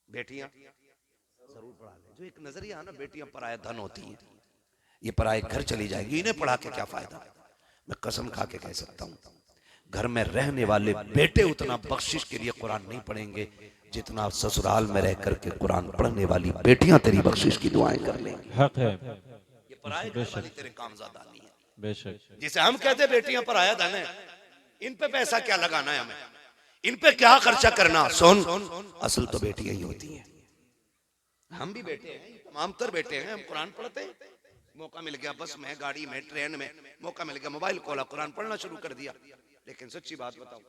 बेटियां जरूर पढ़ा लें। जो एक नजरिया है ना बेटियां पराया धन होती हैं, ये पराए घर चली जाएगी, इन्हें पढ़ा के क्या फायदा। मैं कसम खा के कह सकता हूँ घर में रहने वाले बेटे उतना बख्शिश के लिए कुरान नहीं पढ़ेंगे जितना ससुराल में रह करके कुरान पढ़ने वाली बेटियां तेरी बख्शिश की दुआएं कर लेंगी।
हक है,
ये पराए घर वाली तेरे कामज़ादा नहीं है।
बेशक
जिसे हम कहते बेटियां पराया धन है, इन पे पैसा क्या लगाना है हमें, इन पे क्या खर्चा करना। सुन असल तो बेटियां ही होती हैं। हम भी बेटे हैं, तमाम तर बेटे हैं, हम कुरान पढ़ते हैं। मौका मिल गया बस में, गाड़ी में, ट्रेन में, मौका मिल गया मोबाइल खोला कुरान पढ़ना शुरू कर दिया। लेकिन सच्ची बात बताऊं,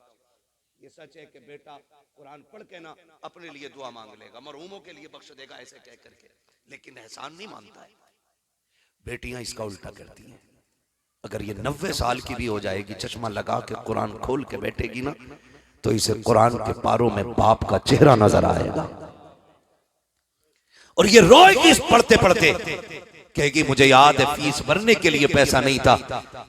ये सच है कि बेटा कुरान पढ़ के ना अपने लिए दुआ मांग लेगा, मरहूमों के लिए बख्श देगा ऐसे कह करके, लेकिन एहसान नहीं मानता है। बेटियां इसका उल्टा करती हैं। अगर ये 90 साल की भी हो जाएगी, चश्मा लगा के कुरान खोल के बैठेगी ना, तो इसे कुरान के पारों में बाप का चेहरा नजर आएगा और ये रोएगी इस पढ़ते पढ़ते, कहेगी मुझे याद है फीस भरने के लिए पैसा नहीं था,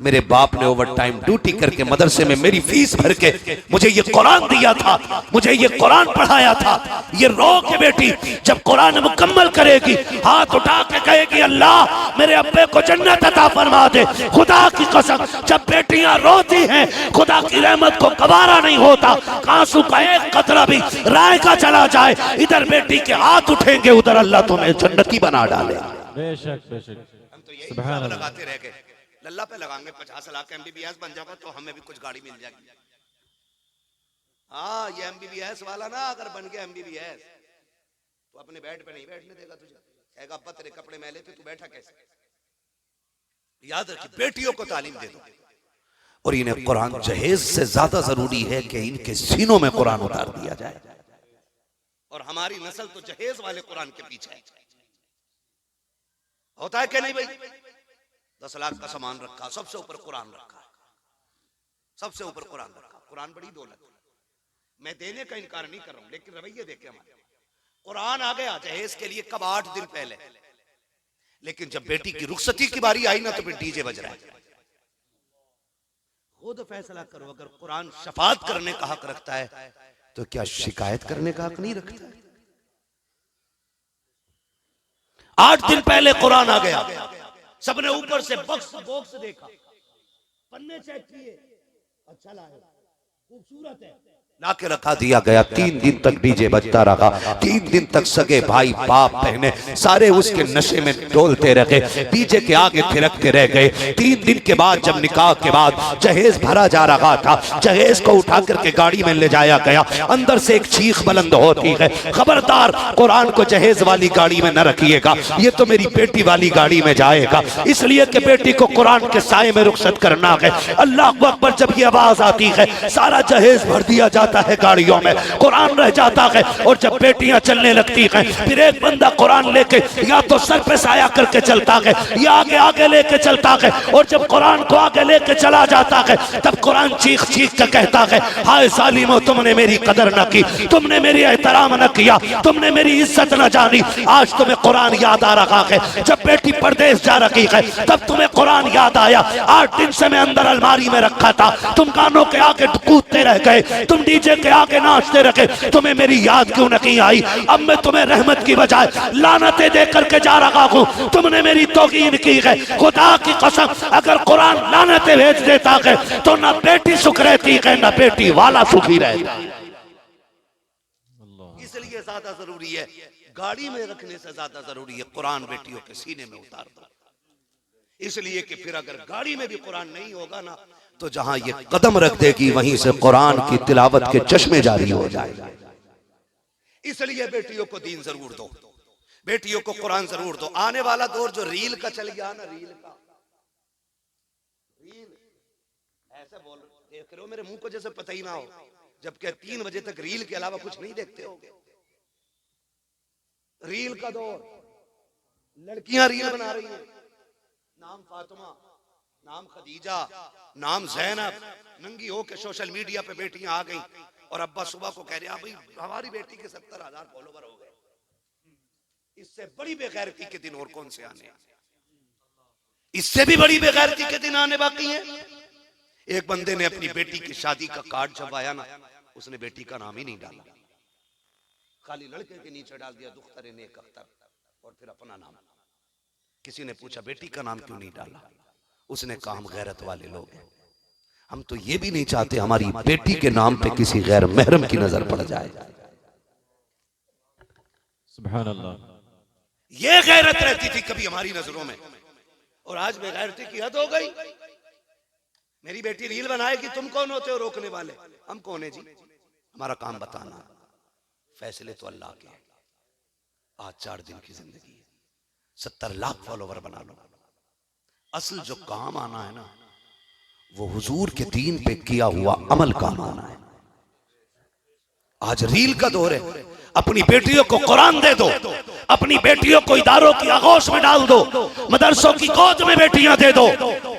मेरे बाप ने ओवर टाइम ड्यूटी करके मदरसे में मेरी फीस भर के मुझे ये कुरान दिया था, मुझे ये कुरान पढ़ाया था। ये रो के बेटी जब कुरान मुकम्मल करेगी हाथ उठा के कहेगी अल्लाह मेरे अब्बे को जन्नत अता फरमा दे। खुदा की कसम जब बेटियां रोती हैं खुदा की रहमत को गवारा नहीं होता, आंसू का एक कतरा भी राय का चला जाए, इधर बेटी के हाथ उठेंगे उधर अल्लाह तुम्हें जन्नती बना डाले।
बेशक बेशक।
हम तो यही हिसाब लगाते रह गए, लल्ला पे लगाएंगे 50 लाख MBBS बन जाएगा तो हमें भी कुछ गाड़ी मिल जाएगी। हाँ ये MBBS वाला ना अगर बन गया MBBS तो अपने बेड पे नहीं बैठने देगा तुझे, कहेगा अब्बा तेरे कपड़े मैले थे तू बैठा कैसे। याद रखिए बेटियों को तालीम दे दो और इन्हें कुरान जहेज से ज्यादा जरूरी है कि इनके सीनों में कुरान उतार दिया जाए। और हमारी नस्ल तो जहेज वाले कुरान के पीछे है। होता है क्या नहीं भाई, 10 लाख का सामान रखा, सबसे ऊपर कुरान रखा, सबसे ऊपर कुरान रखा। कुरान बड़ी दौलत, मैं देने का इनकार नहीं कर रहा हूं, लेकिन रवैये देखे हमारे। कुरान आ गया जहेज के लिए कब 8 दिन पहले, लेकिन जब बेटी की रुखसती की बारी आई ना तो फिर डीजे बज रहा है। खुद फैसला करो, अगर कुरान शफाअत करने का हक रखता है तो क्या शिकायत करने का हक नहीं रखता है। 8 दिन पहले कुरान आ गया, सबने ऊपर से बॉक्स देखा, पन्ने चेक किए, अच्छा लाया, खूबसूरत है, लाके रखा दिया गया। 3 दिन तक डीजे बजता रहा, 3 दिन तक सगे भाई बाप बहने सारे उसके नशे में डोलते रहे, डीजे के आगे थिरकते रह गए। 3 दिन के बाद जब निकाह के बाद जहेज भरा जा रहा था, जहेज को उठा करके गाड़ी में ले जाया गया, अंदर से एक चीख बुलंद होती है, खबरदार कुरान को जहेज वाली गाड़ी में न रखिएगा, ये तो मेरी बेटी वाली गाड़ी में जाएगा, इसलिए कि बेटी को कुरान के साए में रुखसत करना है। अल्लाह अकबर, जब ये आवाज आती है सारा जहेज भर दिया जाता जाता है गाड़ियों में, कुरान रह जाता है। और जब बेटियां चलने लगती हैं फिर एक बंदा कुरान लेके या तो सर पे साया करके चलता है या आगे आगे लेके चलता है। और जब कुरान को आगे लेके चला जाता है तब कुरान चीख चीख कर कहता है, हाय सालिमो तुमने मेरी कदर न की, तुमने मेरी एहतराम न किया, तुमने मेरी इज्जत न जानी। आज तुम्हें कुरान याद आ रहा है, जब बेटी परदेश जा रही है तब तुम्हें कुरान याद आया। 8 दिन से मैं अंदर अलमारी में रखा था, तुम गानों के आगे कूदते रह गए, तुम डीजे के आगे नाचते रहे, तुम्हें मेरी याद क्यों नहीं आई? अब मैं तुम्हें रहमत की बजाय लानतें दे करके जा रहा हूं, तुमने मेरी तौहीन की है। खुदा की कसम अगर कुरान लानतें भेज देता है तो ना बेटी सुख रहती है ना बेटी वाला सुखी रहता। इसलिए ज्यादा जरूरी है, गाड़ी में रखने से ज्यादा जरूरी है कुरान बेटियों के सीने में उतार दो। इसलिए कि फिर अगर गाड़ी में भी कुरान नहीं होगा ना तो जहां ये कदम रख देगी वहीं से कुरान की तिलावत के चश्मे जारी हो जाएंगे। इसलिए बेटियों को दीन जरूर दो, बेटियों को कुरान जरूर दो। आने वाला दौर जो रील का चल गया ना, रील ऐसे बोल देख रहे हो मेरे मुंह को जैसे पता ही ना हो, जबकि 3 बजे तक रील के अलावा कुछ नहीं देखते हो। रील का दौर, लड़कियां रील बना रही हैं, नाम फातिमा, नाम खदीजा, नाम ज़ैनब, नंगी हो के सोशल मीडिया पे बेटियां आ गई और अब्बा सुबह को कह रहे हैं भाई हमारी बेटी के 70,000 फॉलोवर हो गए। इससे बड़ी बेगैरती के दिन और कौन से आने हैं? इससे भी बड़ी बेगैरती के दिन आने बाकी हैं। एक बंदे ने अपनी बेटी की शादी का कार्ड छपवाया ना, उसने बेटी का नाम ही नहीं डाला, खाली लड़के के नीचे डाल दिया दुख्तर नेक अख्तर और फिर अपना नाम। किसी ने पूछा बेटी का नाम क्यों नहीं डाला? उसने कहा हम गैरत वाले लोग हैं, हम तो ये भी नहीं चाहते हमारी बेटी के नाम पे किसी गैर महरम की नजर पड़ जाए।
सुभान अल्लाह।
ये गैरत रहती थी कभी हमारी नजरों में, और आज बेगैरती की हद हो गई। मेरी बेटी रील बनाएगी, तुम कौन होते हो रोकने वाले? हम कौन है जी? हमारा काम बताना, फैसले तो अल्लाह के हैं। आज 4 दिन की जिंदगी है, 70 लाख फॉलोवर बना लो। असल जो काम आना है ना वो हुजूर के दीन पे किया हुआ अमल काम आना है। आज रील का दौर है, अपनी बेटियों को कुरान दे दो, अपनी बेटियों को इदारों की आगोश में डाल दो, मदरसों की गोद में बेटियां दे दो,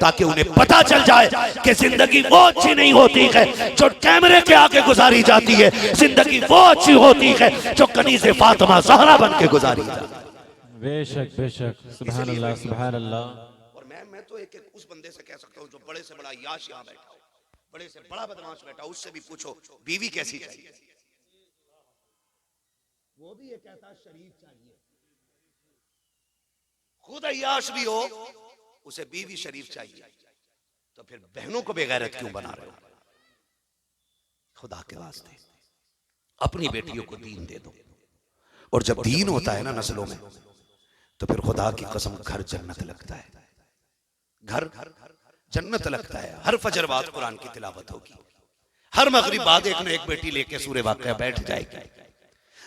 ताकि उन्हें पता चल जाए कि जिंदगी वो अच्छी नहीं होती है जो कैमरे के आगे गुजारी जाती है, जिंदगी वो अच्छी होती है जो कनीज़े फातिमा ज़हरा बन के गुजारी जाती है।
बेशक बेशक, सुभान अल्लाह सुभान अल्लाह।
और मैं तो एक उस बंदे से कह सकता हूँ जो बड़े से बड़ा याश यहाँ बैठा हो, बड़े से बड़ा बदमाश बैठा हो, उससे भी पूछो बीवी कैसी चाहिए, वो भी ये कहता शरीफ चाहिए। खुद अय्याश भी हो, उसे बीवी शरीफ चाहिए, तो फिर बहनों को बेगैरत क्यों बना रहे हो? खुदा के वास्ते अपनी बेटियों को दीन दे दो। और जब दीन होता है ना नस्लों में, तो फिर खुदा की कसम घर जन्नत लगता है, घर जन्नत लगता है। हर फजर बाद कुरान की तिलावत होगी, हर मगरिब बाद एक न एक बेटी लेके सूरे वाक़या बैठ जाएगी।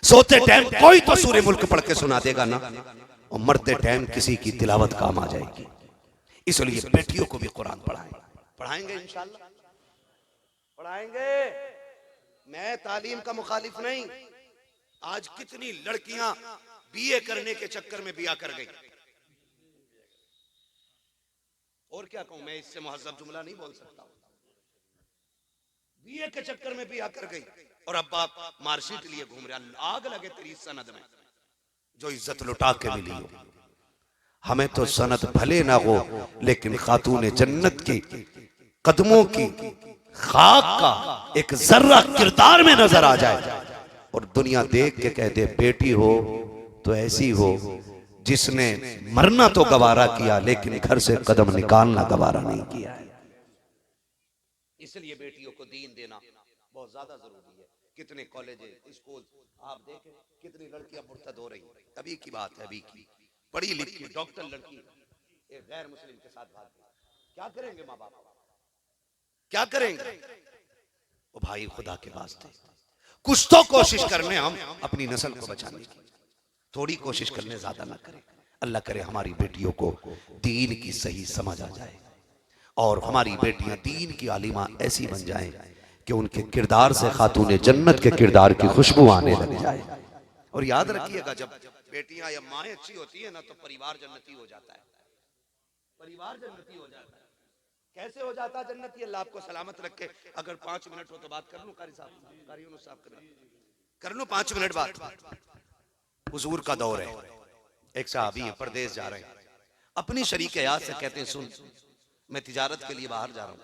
सोते टाइम कोई तो सूरे मुल्क पढ़ के सुना देगा ना, और मरते टाइम किसी की तिलावत काम आ जाएगी। इसलिए बेटियों को भी कुरान पढ़ाएंगे इंशाअल्लाह, पढ़ाएंगे। मैं तालीम का मुखालिफ नहीं। आज कितनी लड़कियां बीए करने के चक्कर में बिया कर गई। और क्या कहूं, मैं इससे मुहज्जब जुमला नहीं बोल सकता। बीए के चक्कर में बिया कर गई और अब बाप मार्कशीट लिए घूम रहा। आग लगे तेरी सनद में जो इज्जत लुटा के मिली हो। हमें तो सनद भले ना हो, लेकिन खातून जन्नत की कदमों की खाक का एक जर्रा किरदार में नजर आ जाए और दुनिया देख के कह दे बेटी हो तो ऐसी हो जिसने मरना तो गवारा किया लेकिन घर से कदम निकालना गवारा नहीं किया। इसलिए बेटियों को दीन देना बहुत ज्यादा जरूरी है। कितने कॉलेज स्कूल आप देखें, कितनी लड़कियां मुर्तद हो रही। अभी की बात है, अभी की पढ़ी लिखी डॉक्टर लड़की एक गैर मुस्लिम के साथ भाग गई। क्या करेंगे माँ बाप, क्या करेंगे? ओ भाई खुदा के वास्ते कुछ तो कोशिश करने हम अपनी नस्ल को बचाने की, थोड़ी कोशिश करने ज्यादा ना करें। अल्लाह करे हमारी बेटियों को दीन की सही समझ आ जाए और हमारी बेटियां दीन की आलिमा ऐसी बन जाएं कि उनके किरदार से खातून जन्नत के किरदार की खुशबू आने लग जाए। और याद रखिएगा, जब बेटियां या माएँ अच्छी होती है ना तो परिवार जन्नती हो जाता है, परिवार जन्नती हो जाता है। कैसे हो जाता है जन्नती? अल्लाह आपको सलामत रखे। अगर 5 मिनट हो तो बात कर लूं, कारी साहब, कारी यूनुस साहब कर लूं 5 मिनट बात। हुजूर का दौर है, एक साहबी है, परदेश जा रहे हैं, अपनी शरीक याद से कहते हैं, सुन मैं तिजारत के लिए बाहर जा रहा हूं,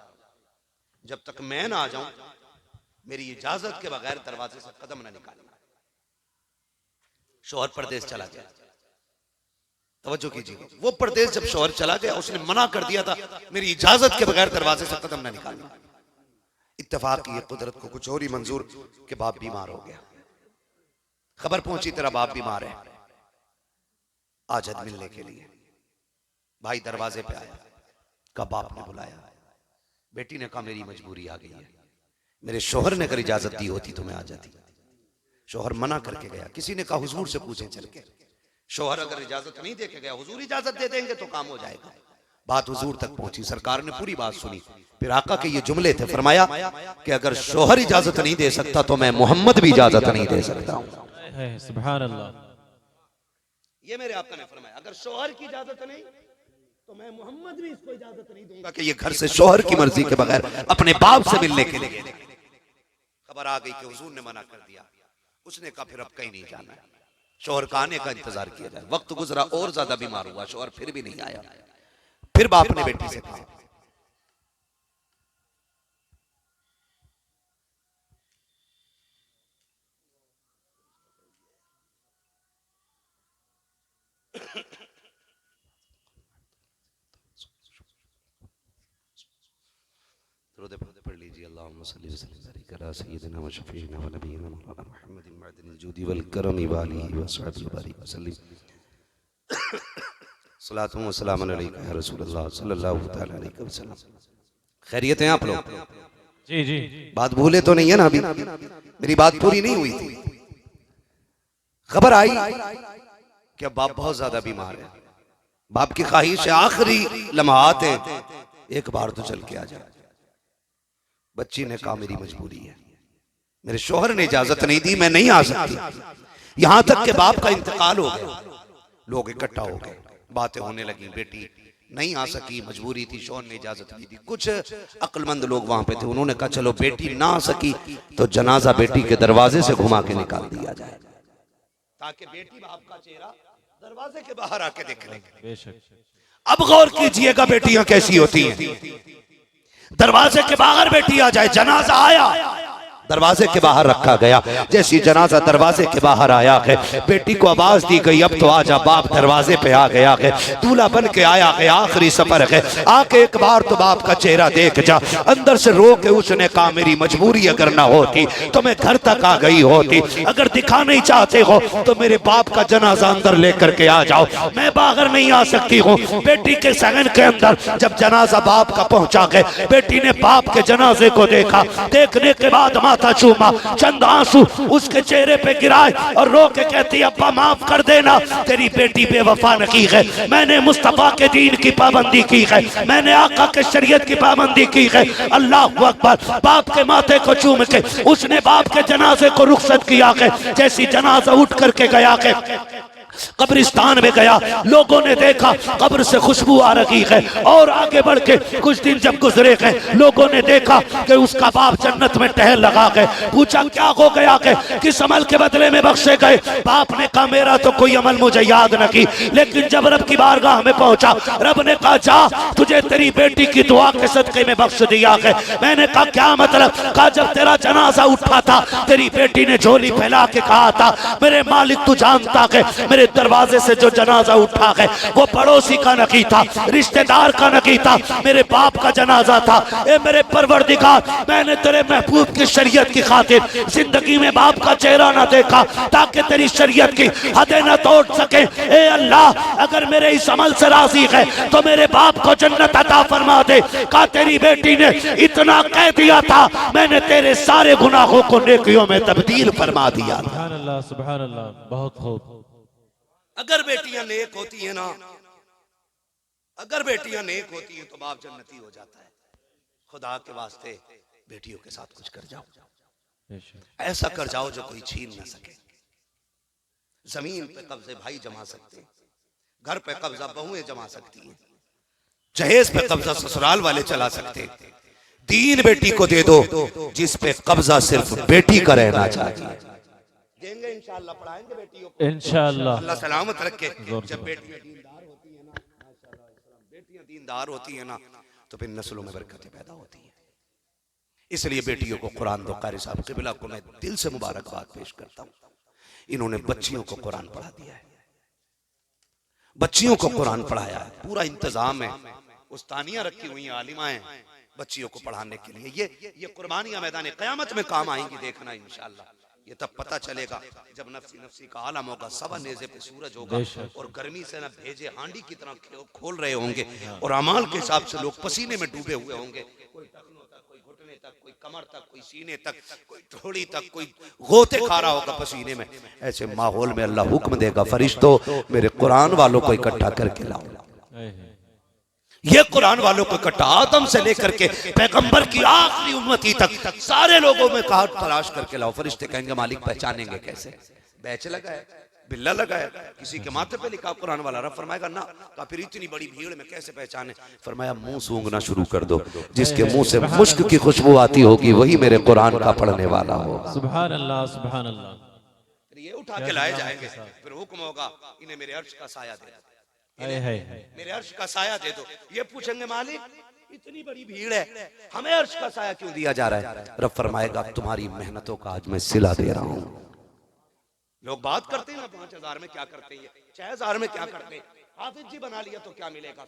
जब तक मैं ना आ जाऊं मेरी इजाजत के बगैर दरवाजे से कदम ना निकालना। शौहर परदेश चला गया, तवज्जो कीजिए, वो परदेश जब शौहर चला गया उसने मना कर दिया था मेरी इजाजत के बगैर दरवाजे से कदम ना निकालना। इत्तेफाक की कुदरत को कुछ और ही मंजूर के बाप बीमार हो गया, खबर पहुंची तेरा बाप बीमार है, आज मिलने के लिए। भाई दरवाजे पे आया, का बाप ने बुलाया, बेटी ने कहा मेरी मजबूरी आ गई है, मेरे शौहर ने अगर इजाजत दी होती तो मैं आ जाती। शौहर मना करके गया, किसी ने कहा हुजूर से पूछें चल के। शौहर अगर इजाजत नहीं दे के गया, हुजूर इजाजत दे देंगे तो काम हो जाएगा। बात हुजूर तक पहुंची, सरकार ने पूरी बात सुनी, फिर आका के ये जुमले थे, फरमाया कि अगर शौहर इजाजत नहीं दे सकता तो मैं मोहम्मद भी इजाजत नहीं दे सकता हूं।
सुभान अल्लाह।
ये मेरे आका ने फरमाया, अगर शौहर की इजाजत नहीं तो मैं मोहम्मद भी इसको इजाजत नहीं दूंगा कि ये घर से शौहर की मर्जी के बगैर अपने बाप से मिलने के लिए। खबर आ गई कि हुजूर ने मना कर दिया। उसने कहा फिर अब कहीं नहीं जाना है, शौहर का आने का इंतजार किया जाए। वक्त गुजरा और ज्यादा बीमार हुआ, शौहर फिर भी नहीं आया। फिर बाप ने बेटी से कहा पढ़ लीजिए, अल्लाहुम्मा सल्ली व सल्लिम अला सय्यिदिना व शफीइना व नबीना मौलाना मुहम्मदिन मअदिनिल जुदी वल करमी व आलिहि व सहबिहि बारिक व सल्लिम। सलातु व सलाम अलैका या रसूलल्लाह सल्लल्लाहु तआला अलैहि वसल्लम। खैरियत हैं आप लोग?
जी जी।
बात भूले तो नहीं है ना? अभी मेरी बात पूरी नहीं हुई थी। खबर आई कि अब बाप बहुत ज्यादा बीमार है, बाप की ख्वाहिश है, आखिरी लम्हात है, एक बार तो चल के आ जाए। बच्ची ने कहा मेरी मजबूरी है, मेरे शौहर ने इजाजत नहीं दी, मैं नहीं आ सकती। यहां तक कि बाप का इंतकाल हो गया, लोग इकट्ठा हो गए, बातें होने लगी, बेटी नहीं आ सकी, मजबूरी थी, शौहर ने इजाजत नहीं दी। कुछ अक्लमंद लोग वहां पे थे, उन्होंने कहा चलो बेटी ना आ सकी तो जनाजा बेटी के दरवाजे से घुमा के निकाल दिया जाए, ताकि बेटी बाप का चेहरा दरवाजे के बाहर आके देख ले।
बेशक।
अब गौर कीजिएगा बेटियां कैसी होती हैं। दरवाजे के बाहर बेटी आ जाए, जनाजा आया, दरवाजे के बाहर रखा गया। जैसी जनाजा दरवाजे के बाहर आया है, बेटी को आवाज दी गई अब तो आजा। बाप दरवाजे पे आ गया है, दूल्हा बन के आया है, आखिरी सफर है, आके एक बार तो बाप का चेहरा देख जा। अंदर से रो के उसने कहा मेरी मजबूरी अगर ना होती तो मैं घर तक आ गई होती, अगर दिखा नहीं चाहते हो तो मेरे बाप का जनाजा अंदर लेकर के आ जाओ, मैं बाहर नहीं आ सकती हूँ। बेटी के सहन के अंदर जब जनाजा बाप का पहुंचा गया, बेटी ने बाप के जनाजे को देखा, देखने के बाद था चूमा, चंद आंसू उसके चेहरे पे गिराए और रो के कहती अब्बा माफ कर देना, तेरी बेटी बेवफा न की है, मैंने मुस्तफा के दीन की पाबंदी की है, मैंने आका के शरीयत की पाबंदी की है। अल्लाह अकबर। बाप के माथे को चूम के उसने बाप के जनाजे को रुखसत किया है। जैसी जनाजा उठ करके गया है, कब्रिस्तान में गया, लोगों ने देखा कब्र से खुशबू आ रही है, और आगे बढ़ के कुछ दिन जब गुजरे गए, लोगों ने देखा कि उसका बाप जन्नत में टहल लगा गए। पूछा क्या हो गया है, किस अमल के बदले में बख्शे गए? बाप ने कहा मेरा तो कोई अमल मुझे याद न की, लेकिन जब रब की बारगाह में पहुंचा, रब ने कहा जा तुझे तेरी बेटी की दुआ के सदके में बख्श दिया है। मैंने कहा क्या मतलब? कहा जब तेरा जनाजा उठा था, तेरी बेटी ने झोली फैला के कहा था मेरे मालिक तू जानता है मेरे दरवाजे से जो जनाजा उठा है वो पड़ोसी का नहीं था, रिश्तेदार का नहीं था, मेरे बाप का जनाजा था। ए मेरे परवरदिगार, मैंने तेरे महबूब की शरीयत की खातिर जिंदगी में बाप का चेहरा ना देखा ताकि तेरी शरीयत की हदें ना तोड़ सके। ए अल्लाह, अगर मेरे इस अमल से राजी है तो मेरे बाप को जन्नत अता फरमा दे। का तेरी बेटी ने इतना कह दिया था, मैंने तेरे सारे गुनाहों को नेकियों में तब्दील फरमा दिया।
सुभान अल्लाह, सुभान अल्लाह, बहुत खूब।
अगर बेटियां नेक होती हैं ना, अगर बेटियां नेक होती हैं तो बाप जन्नती हो जाता है। खुदा के वास्ते बेटियों के साथ कुछ कर जाओ,
बेशक।
ऐसा कर जाओ जो कोई छीन ना सके। जमीन पे कब्जे भाई जमा सकते हैं, घर पे कब्जा बहुएं जमा सकती हैं, जहेज पे कब्जा ससुराल वाले चला सकते हैं। दीन बेटी को दे दो जिस पे कब्जा सिर्फ बेटी का रहना चाहिए। देंगे इंशाअल्लाह, पढ़ाएंगे बेटियों को
इंशाअल्लाह।
अल्लाह सलामत रखे।
जोर
जब
से।
बेटियां दीनदार होती है ना, माशाअल्लाह, बेटियां दीनदार होती है ना, तो फिर नस्लों में बरकतें पैदा होती हैं। इसलिए बेटियों को कुरान दो। कारी साहब क़िबला को मैं दिल से मुबारकबाद पेश करता हूँ। इन्होंने बच्चियों को कुरान पढ़ा दिया है, बच्चियों को कुरान पढ़ाया है, पूरा इंतजाम है। उस्तानियां रखी हुई हैं, आलिमाएं बच्चियों को पढ़ाने के लिए। ये कुर्बानियां मैदान क़यामत में काम आएंगी, देखना इंशाअल्लाह। ये तब पता चलेगा जब नफ्सी नफ्सी का आलम होगा, सवा नेज़े पे सूरज होगा और गर्मी से ना भेजे हांडी की तरह खोल रहे होंगे और अमाल के हिसाब से लोग पसीने में डूबे हुए होंगे। कोई टखनों तक, कोई घुटने तक, कोई कमर तक, कोई सीने तक, कोई थोड़ी तक, कोई गोते खा रहा होगा पसीने में। ऐसे माहौल में अल्लाह हुक्म देगा, फरिश्तों मेरे कुरान वालों को इकट्ठा करके लाओ। ये कुरान वालों को इकट्ठा, आदम से लेकर के पैगंबर की आखिरी उम्मती तक सारे लोगों में कहा तलाश करके लाओ। फरिश्ते कहेंगे मालिक पहचानेंगे कैसे? बैच लगा है, बिल्ला लगा है, किसी के माथे पे लिखा कुरान वाला। रब फरमाएगा ना, का फिर इतनी बड़ी भीड़ में कैसे पहचाने? फरमाया मुंह सूंघना शुरू कर दो, जिसके मुंह से मुश्क की खुशबू आती होगी वही मेरे कुरान का पढ़ने वाला होगा।
सुभान अल्लाह, सुभान अल्लाह।
ये उठा के लाए जाएंगे, फिर हुक्म होगा इन्हें मेरे अर्श का साया दे दो, मेरे अर्श का साया दे दो। ये पूछेंगे मालिक इतनी बड़ी भीड़ है, हमें अर्श का साया क्यों दिया जा रहा है? रब फरमाएगा तुम्हारी मेहनतों का आज मैं सिला दे रहा हूं। लोग बात करते हैं ना 5000 में क्या करते हैं, 6000 में क्या करते हैं, हाफिज जी बना लिया तो क्या मिलेगा?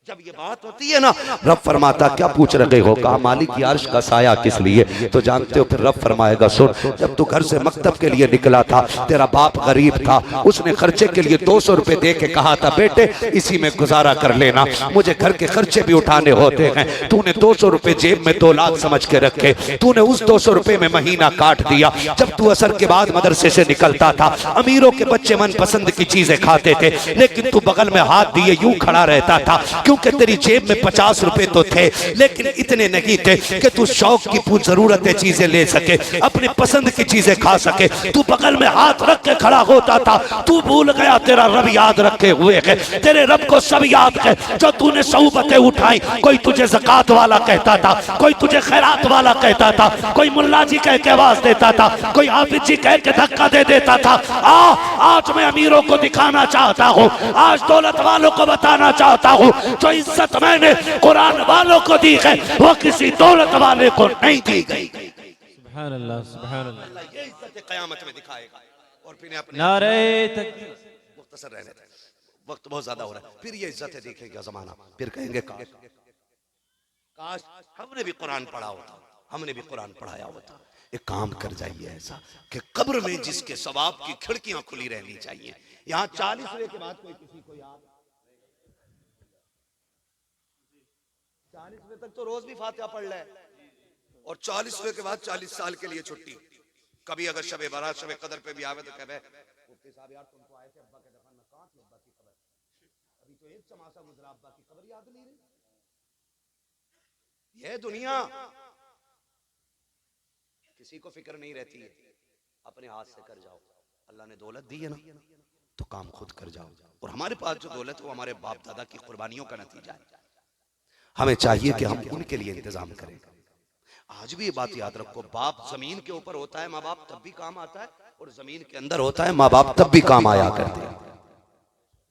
जब ये बात होती है ना, रब फरमाता क्या पूछ रहे हो? कहा मालिक की अर्श का साया किस लिए? तो जानते हो फिर रब फरमाएगा सुन, जब तू घर से मकतब के लिए निकला था, तेरा बाप गरीब था, उसने खर्चे के लिए 200 रुपए दे के कहा था बेटे इसी में गुजारा कर लेना, मुझे घर के खर्चे भी उठाने होते हैं। तूने 200 रुपए जेब में 2 लाख समझ के रखे, तूने उस 200 रुपए में महीना काट दिया। जब तू असर के बाद मदरसे से निकलता था, अमीरों के बच्चे मन पसंद की चीजें खाते थे, लेकिन तू बगल में हाथ दिए यूं खड़ा रहता था, क्योंकि तेरी जेब में 50 रुपए तो थे लेकिन इतने नहीं थे कि तू शौक की पूरी जरूरतें चीजें ले सके, अपनी पसंद की चीजें खा सके। तू बगल में हाथ रख के खड़ा होता था। तू भूल गया तेरा रब याद रखे हुए है, तेरे रब को सब याद है जो तूने सौबतें उठाई। कोई तुझे ज़कात वाला कहता था, कोई तुझे खैरात वाला कहता था, कोई मुल्ला जी कह के आवाज देता था, कोई हाफिज जी कह के धक्का दे देता था। आज मैं अमीरों को दिखाना चाहता हूँ, आज दौलत वालों को बताना चाहता हूँ, जो इज्जत मैंने कुरान वालों को दी है वो किसी दौलत वाले को नहीं दी गई।
सुभान अल्लाह, सुभान अल्लाह।
ये इज्जत क़यामत में दिखाएगा। और फिर अपने
नारे तकबीर।
मुख्तसर रहने दें, वक्त बहुत ज्यादा हो रहा है। फिर ये इज्जतें देखेगा जमाना, फिर कहेंगे काश हमने भी कुरान पढ़ा होता, हमने भी कुरान पढ़ाया होता। एक काम कर जाइए ऐसा कि कब्र में जिसके सवाब की खिड़कियां खुली रहनी चाहिए। यहाँ 40वें के बाद कोई किसी को याद, 40वें तक तो रोज भी फातिहा पढ़ ले और 40वें के बाद 40 साल के लिए छुट्टी। कभी अगर शबे बारात शबे कदर पे भी आवे तो कहे मुफ्ती साहब यार तुमको आए थे अब्बा के दफन में, कहां थी अब्बा की कब्र? अभी तो एक चमासा गुजरा, अब्बा की कब्र याद नहीं रही। यह दुनिया किसी को फिक्र नहीं रहती है। अपने हाथ से कर जाओ, अल्लाह ने दौलत दी है ना तो काम खुद कर जाओ। और हमारे पास जो दौलत है वो हमारे बाप दादा की कुर्बानियों का नतीजा है। हमें चाहिए कि हम उनके लिए इंतजाम करें। आज भी ये बात याद रखो, बाप जमीन के ऊपर होता है, माँ बाप तब भी काम आता है, और जमीन के अंदर होता है, माँ बाप तब भी काम आया करते हैं।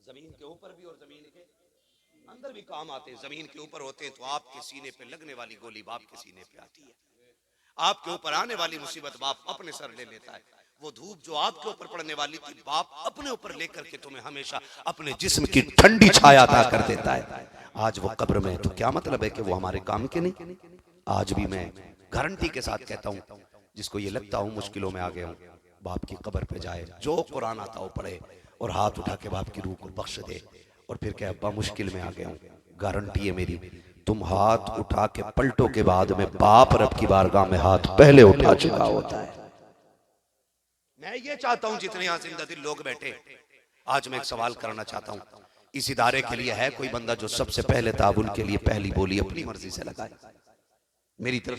जमीन के ऊपर भी और जमीन के अंदर भी काम आते हैं। जमीन के ऊपर होते हैं तो आपके सीने पे लगने वाली गोली बाप के सीने पे आती है, आपके ऊपर आने वाली मुसीबत बाप अपने सर ले लेता है। वो धूप जो आपके ऊपर पड़ने वाली थी बाप अपने ऊपर लेकर के तुम्हें हमेशा अपने जिस्म की ठंडी छाया अता कर देता है। आज वो कब्र में, तो क्या मतलब है कि वो हमारे काम के नहीं? आज भी मैं गारंटी के साथ कहता हूँ, जिसको ये लगता हूँ मुश्किलों में आ गया हूँ, बाप की कब्र पे जाए, जो कुरान आता हो पढ़े और हाथ उठा के बाप की रूह को बख्श दे और फिर कहे अब्बा मुश्किल में आ गया हूँ। गारंटी है मेरी, तुम हाथ उठा के पलटो के बाद में बाप रब की बारगाह में हाथ पहले उठा चुका होता है। मैं ये चाहता हूं जितने यहाँ जिंदा दिल लोग बैठे, आज मैं एक सवाल करना चाहता हूं। इस इदारे के लिए है कोई बंदा जो सबसे पहले ताबुल के लिए पहली बोली अपनी मर्जी से लगाए? मेरी तरफ